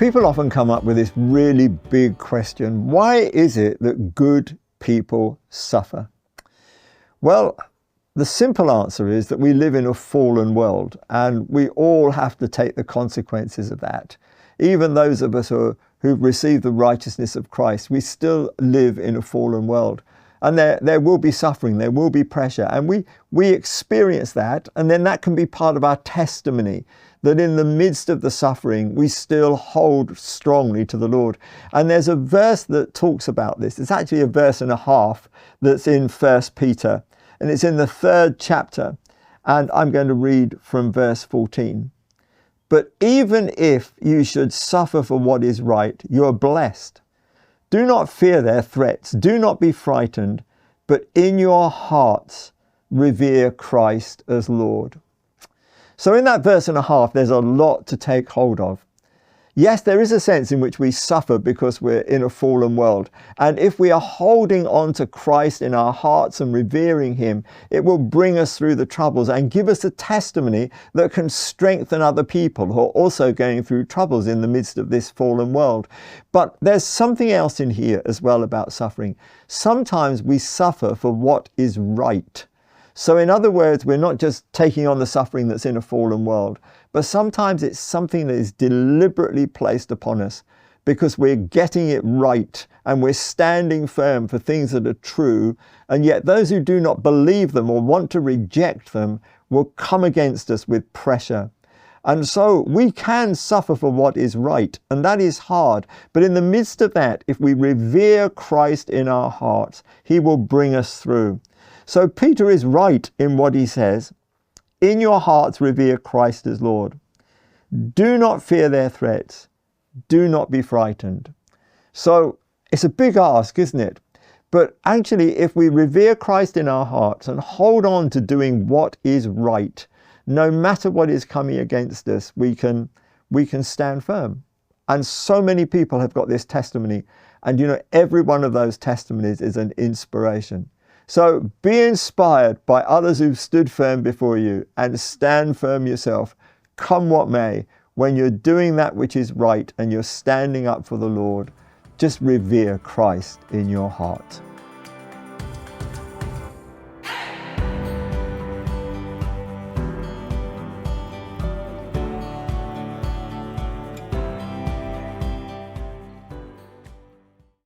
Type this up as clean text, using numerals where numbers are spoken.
People often come up with this really big question. Why is it that good people suffer? Well, the simple answer is that we live in a fallen world and we all have to take the consequences of that. Even those of us who've received the righteousness of Christ, we still live in a fallen world. And there will be suffering, there will be pressure, and we experience that, and then that can be part of our testimony, that in the midst of the suffering, we still hold strongly to the Lord. And there's a verse that talks about this. It's actually a verse and a half that's in 1 Peter, and it's in the 3rd chapter, and I'm going to read from verse 14. But even if you should suffer for what is right, you are blessed. Do not fear their threats. Do not be frightened, but in your hearts revere Christ as Lord. So in that verse and a half, there's a lot to take hold of. Yes, there is a sense in which we suffer because we're in a fallen world. And if we are holding on to Christ in our hearts and revering him, it will bring us through the troubles and give us a testimony that can strengthen other people who are also going through troubles in the midst of this fallen world. But there's something else in here as well about suffering. Sometimes we suffer for what is right. So in other words, we're not just taking on the suffering that's in a fallen world, but sometimes it's something that is deliberately placed upon us because we're getting it right and we're standing firm for things that are true. And yet those who do not believe them or want to reject them will come against us with pressure. And so we can suffer for what is right, and that is hard. But in the midst of that, if we revere Christ in our hearts, he will bring us through. So Peter is right in what he says. In your hearts revere Christ as Lord. Do not fear their threats. Do not be frightened. So it's a big ask, isn't it? But actually, if we revere Christ in our hearts and hold on to doing what is right, no matter what is coming against us, we can stand firm. And so many people have got this testimony. And you know, every one of those testimonies is an inspiration. So be inspired by others who've stood firm before you and stand firm yourself, come what may. When you're doing that which is right and you're standing up for the Lord, just revere Christ in your heart.